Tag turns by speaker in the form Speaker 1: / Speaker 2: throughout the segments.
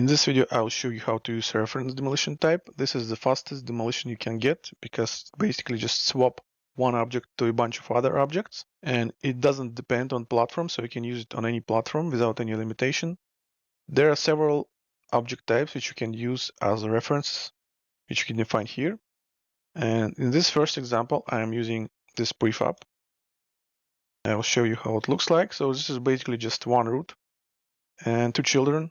Speaker 1: In this video, I'll show you how to use reference demolition type. This is the fastest demolition you can get because basically just swap one object to a bunch of other objects, and it doesn't depend on platform, so you can use it on any platform without any limitation. There are several object types which you can use as a reference, which you can define here. And in this first example, I am using this prefab. I will show you how it looks like. So this is basically just one root and two children.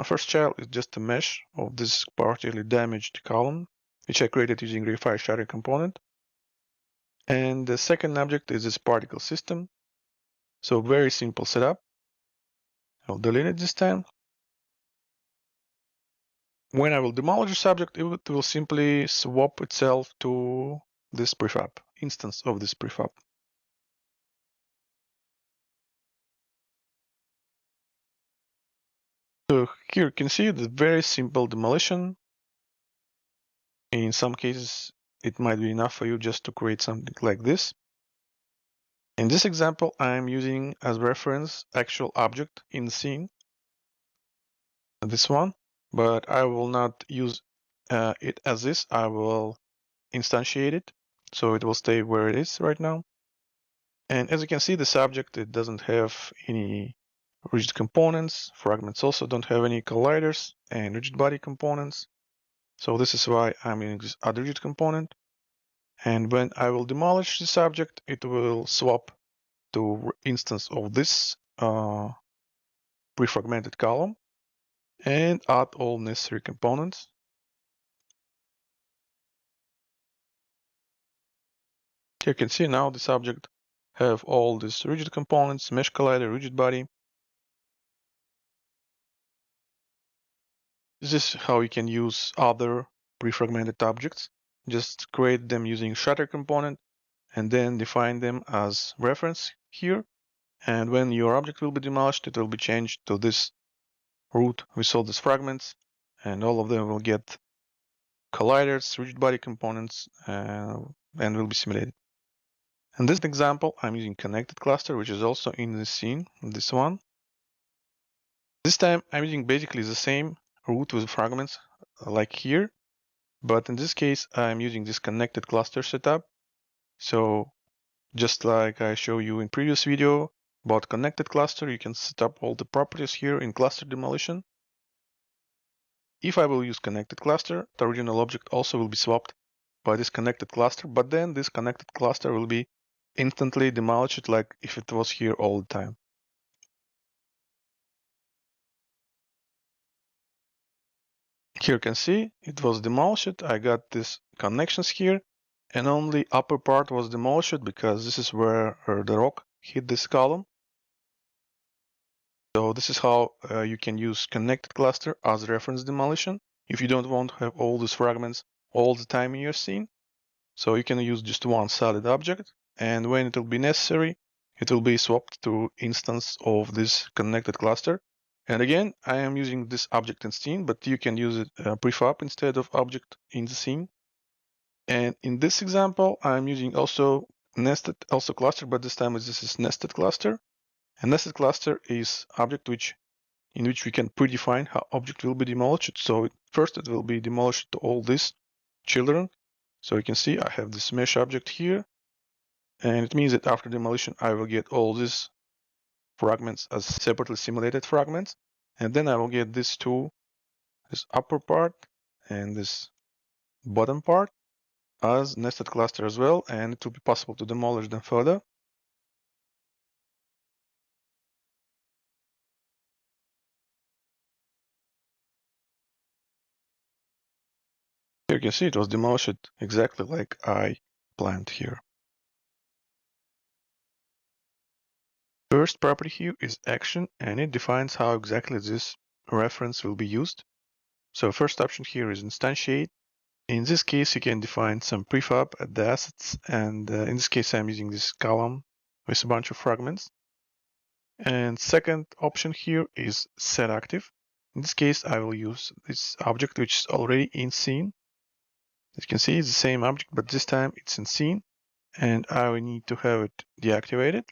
Speaker 1: First child is just a mesh of this partially damaged column, which I created using Rayfire shatter component. And the second object is this particle system. So very simple setup. I'll delete it this time. When I will demolish this object, it will simply swap itself to this prefab, instance of this prefab. So here you can see the very simple demolition. In some cases, it might be enough for you just to create something like this. In this example, I'm using as reference actual object in the scene, this one, but I will not use it as this. I will instantiate it, so it will stay where it is right now. And as you can see, this object, it doesn't have any rigid components. Fragments also don't have any colliders and rigid body components. So this is why I'm using this other rigid component. And when I will demolish this object, it will swap to instance of this pre-fragmented column and add all necessary components. Here you can see now this object have all these rigid components, mesh collider, rigid body. This is how you can use other pre-fragmented objects. Just create them using shatter component and then define them as reference here. And when your object will be demolished, it will be changed to this root with all these fragments, and all of them will get colliders, rigid body components, and will be simulated. In this example, I'm using connected cluster, which is also in the scene, this one. This time, I'm using basically the same root with fragments like here, but in this case, I'm using this connected cluster setup. So just like I showed you in previous video about connected cluster, you can set up all the properties here in cluster demolition. If I will use connected cluster, the original object also will be swapped by this connected cluster, but then this connected cluster will be instantly demolished like if it was here all the time. Here you can see it was demolished. I got these connections here, and only upper part was demolished because this is where the rock hit this column. So this is how you can use connected cluster as reference demolition if you don't want to have all these fragments all the time in your scene. So you can use just one solid object, and when it will be necessary, it will be swapped to instance of this connected cluster. And again, I am using this object in scene, but you can use it prefab instead of object in the scene. And in this example, I'm using also nested also cluster, but this time this is nested cluster. A nested cluster is object in which we can predefine how object will be demolished. So first it will be demolished to all these children. So you can see I have this mesh object here, and it means that after demolition I will get all these fragments as separately simulated fragments, and then I will get these two, this upper part and this bottom part, as nested cluster as well, and it will be possible to demolish them further. Here you can see it was demolished exactly like I planned here. First property here is action, and it defines how exactly this reference will be used. So first option here is instantiate. In this case, you can define some prefab at the assets, and in this case, I'm using this column with a bunch of fragments. And second option here is set active. In this case, I will use this object which is already in scene. As you can see, it's the same object, but this time it's in scene, and I will need to have it deactivated.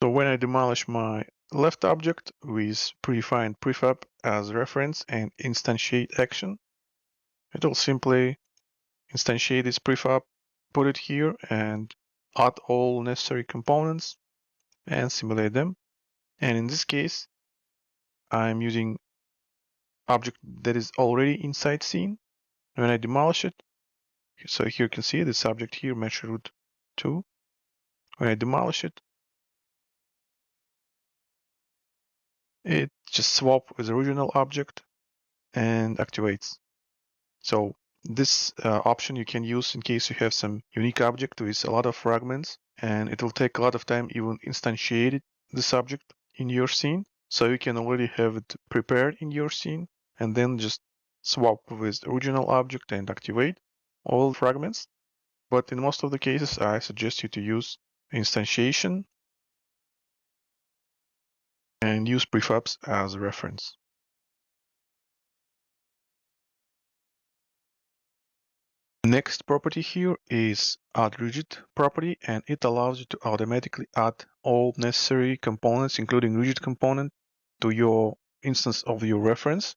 Speaker 1: So when I demolish my left object with predefined prefab as reference and instantiate action. It will simply instantiate this prefab, put it here, and add all necessary components and simulate them. And in this case, I'm using object that is already inside scene. When I demolish it, so here you can see this object here, mesh root 2. When I demolish it, it just swaps with the original object and activates. So this option you can use in case you have some unique object with a lot of fragments, and it will take a lot of time even instantiate this object in your scene. So you can already have it prepared in your scene and then just swap with the original object and activate all fragments. But in most of the cases, I suggest you to use instantiation and use prefabs as a reference. Next property here is add rigid property, and it allows you to automatically add all necessary components, including rigid component, to your instance of your reference.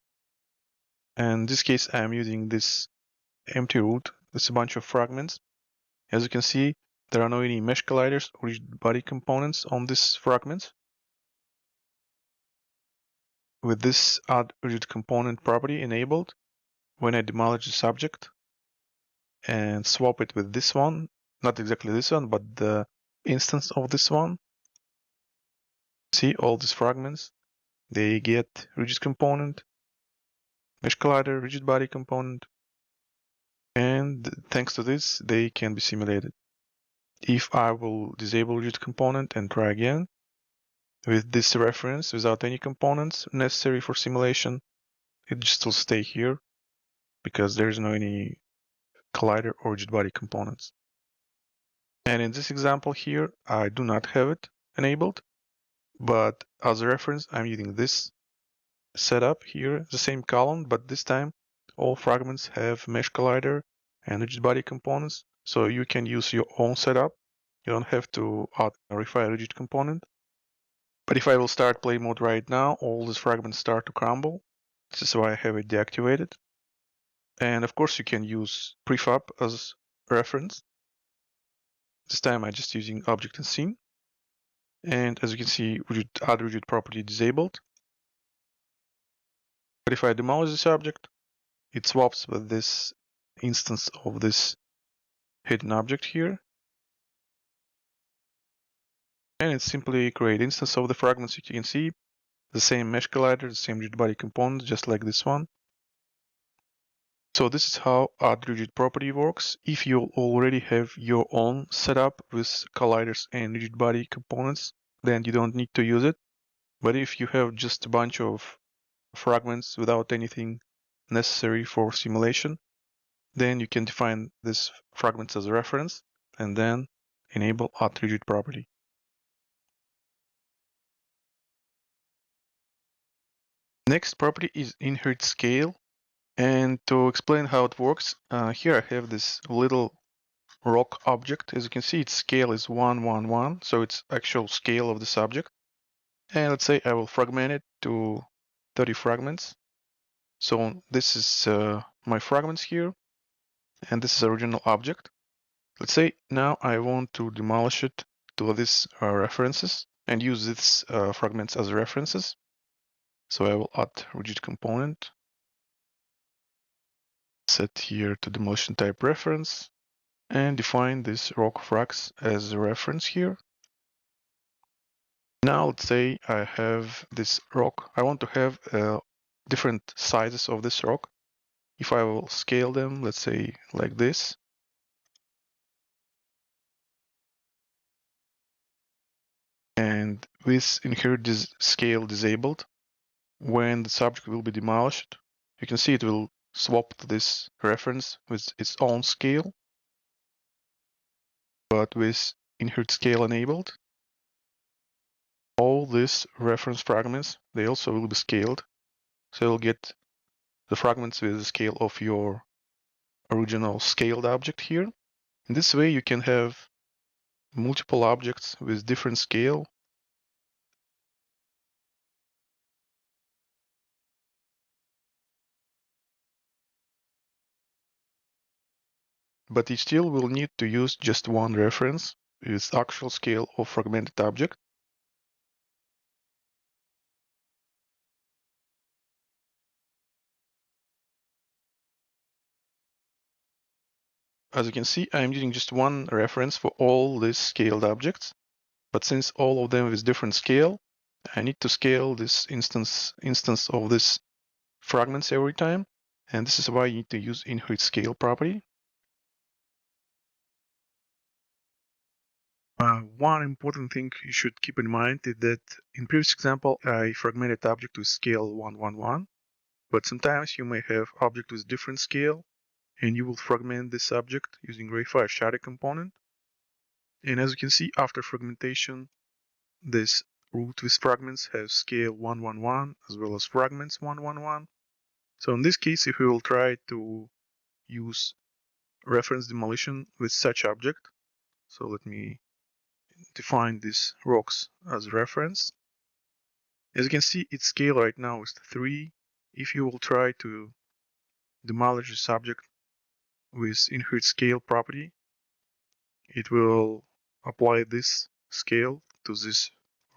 Speaker 1: And in this case, I'm using this empty root. It's a bunch of fragments. As you can see, there are no any mesh colliders or rigid body components on these fragments. With this add rigid component property enabled, when I demolish the subject and swap it with this one, not exactly this one, but the instance of this one, see all these fragments, they get rigid component, mesh collider, rigid body component, and thanks to this, they can be simulated. If I will disable rigid component and try again, with this reference, without any components necessary for simulation, it just will stay here because there is no any collider or rigid body components. And in this example here, I do not have it enabled, but as a reference, I'm using this setup here, the same column, but this time all fragments have mesh collider and rigid body components, so you can use your own setup. You don't have to add a Rayfire Rigid component. But if I will start play mode right now, all these fragments start to crumble. This is why I have it deactivated. And of course, you can use prefab as reference. This time I'm just using object and scene. And as you can see, add rigid property disabled. But if I demolish this object, it swaps with this instance of this hidden object here. And it simply creates instance of the fragments. You can see the same mesh collider, the same rigid body component, just like this one. So this is how add rigid property works. If you already have your own setup with colliders and rigid body components, then you don't need to use it. But if you have just a bunch of fragments without anything necessary for simulation, then you can define these fragments as a reference and then enable add rigid property. Next property is inherit scale. And to explain how it works, here I have this little rock object. As you can see, its scale is 1, 1, 1, so it's actual scale of this object. And let's say I will fragment it to 30 fragments. So this is my fragments here, and this is original object. Let's say now I want to demolish it to these references and use these fragments as references. So I will add rigid component, set here to demolition type reference, and define this rock frags as a reference here. Now let's say I have this rock. I want to have different sizes of this rock. If I will scale them, let's say like this, and with inherit scale disabled, when the subject will be demolished, you can see it will swap to this reference with its own scale. But with inherit scale enabled, all these reference fragments, they also will be scaled. So you'll get the fragments with the scale of your original scaled object here. In this way, you can have multiple objects with different scale but you still will need to use just one reference with actual scale of fragmented object. As you can see, I'm using just one reference for all these scaled objects, but since all of them is different scale, I need to scale this instance of this fragments every time, and this is why you need to use inherit scale property. One important thing you should keep in mind is that in previous example, I fragmented object with scale 111, but sometimes you may have object with different scale, and you will fragment this object using Rayfire shatter component. And as you can see, after fragmentation, this root with fragments has scale 111 as well as fragments 111. So in this case, if we will try to use reference demolition with such object, so let me define these rocks as reference. As you can see, its scale right now is 3. If you will try to demolish this object with inherit scale property, it will apply this scale to this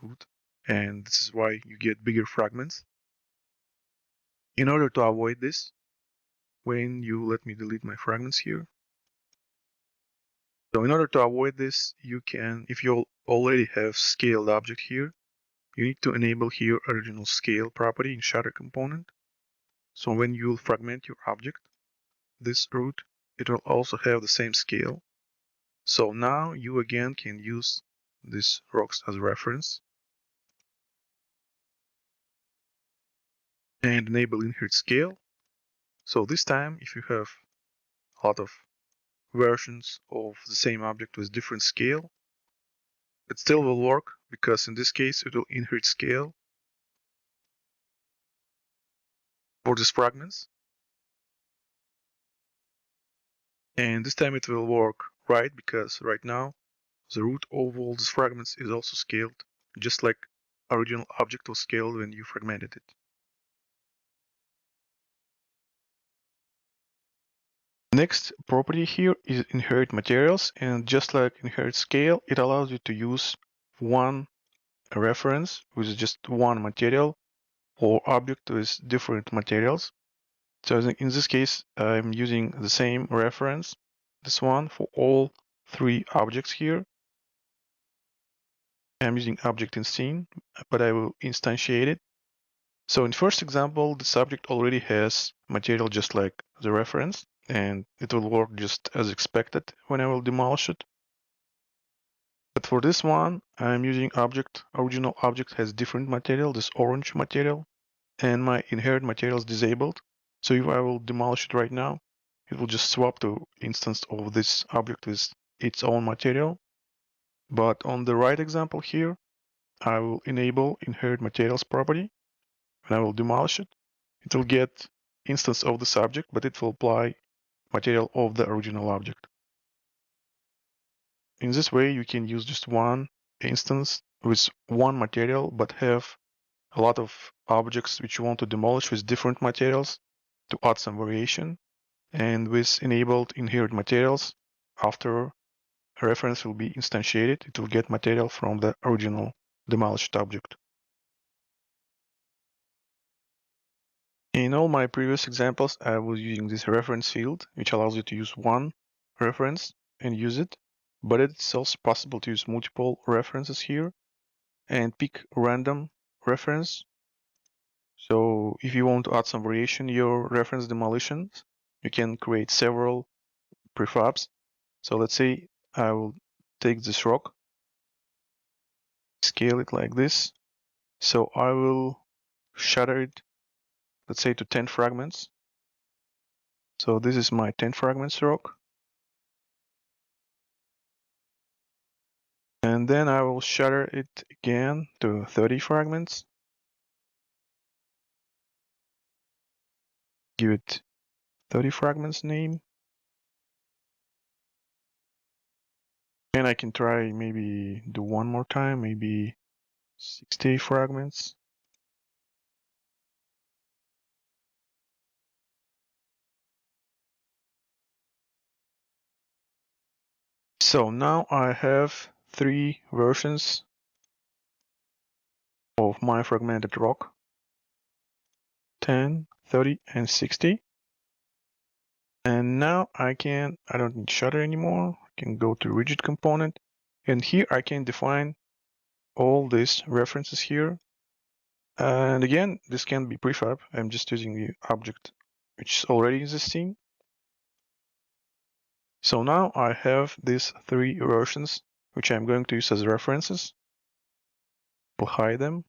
Speaker 1: root, and this is why you get bigger fragments. In order to avoid this, when you let me delete my fragments here. So in order to avoid this, you can, if you already have scaled object here, you need to enable here original scale property in shatter component. So when you fragment your object, this root, it will also have the same scale. So now you again can use these rocks as reference and enable inherit scale. So this time, if you have a lot of versions of the same object with different scale, it still will work because in this case it will inherit scale for these fragments. And this time it will work right because right now the root of all these fragments is also scaled, just like original object was scaled when you fragmented it. Next property here is inherit materials, and just like inherit scale, it allows you to use one reference with just one material or object with different materials. So in this case, I'm using the same reference, this one, for all 3 objects here. I'm using object in scene, but I will instantiate it. So in first example, the subject already has material just like the reference, and it will work just as expected when I will demolish it. But for this one, I'm using original object has different material, this orange material, and my inherit material is disabled. So if I will demolish it right now, it will just swap to instance of this object with its own material. But on the right example here, I will enable inherit materials property, and I will demolish it. It will get instance of the subject, but it will apply material of the original object. In this way, you can use just one instance with one material, but have a lot of objects which you want to demolish with different materials to add some variation. And with enabled inherit materials, after a reference will be instantiated, it will get material from the original demolished object. In all my previous examples, I was using this reference field, which allows you to use one reference and use it, but it's also possible to use multiple references here and pick random reference. So if you want to add some variation in your reference demolitions, you can create several prefabs. So let's say I will take this rock, scale it like this. So I will shatter it, let's say to 10 fragments. So this is my 10 fragments rock. And then I will shatter it again to 30 fragments. Give it 30 fragments name. And I can try maybe do one more time, maybe 60 fragments. So now I have 3 versions of my fragmented rock: 10, 30, and 60. And now I don't need shatter anymore. I can go to rigid component, and here I can define all these references here. And again, this can be prefab. I'm just using the object which is already existing. So now I have these 3 versions which I'm going to use as references. We'll hide them.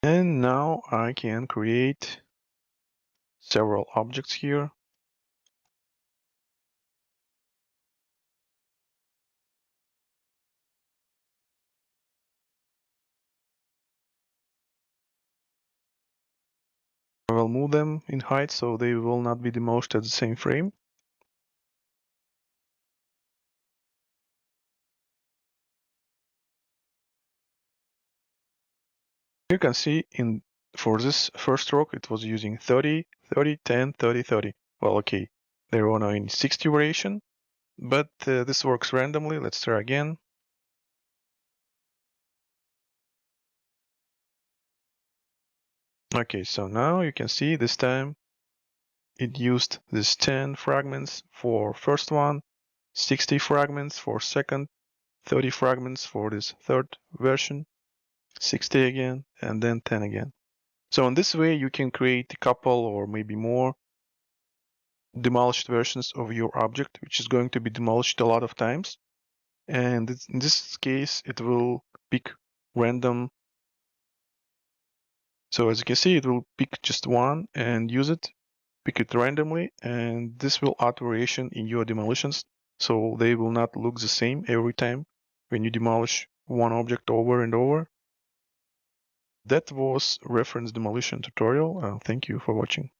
Speaker 1: And now I can create several objects here. I will move them in height so they will not be demolished at the same frame. You can see for this first rock it was using 30, 30, 10, 30, 30. Well, okay, they were now in 60 variation, but this works randomly. Let's try again. Okay, so now you can see this time it used this 10 fragments for first one, 60 fragments for second, 30 fragments for this third version, 60 again, and then 10 again. So in this way you can create a couple or maybe more demolished versions of your object, which is going to be demolished a lot of times. And in this case, it will pick random. So as you can see, it will pick just one and use it, pick it randomly, and this will add variation in your demolitions. So they will not look the same every time when you demolish one object over and over. That was reference demolition tutorial. Thank you for watching.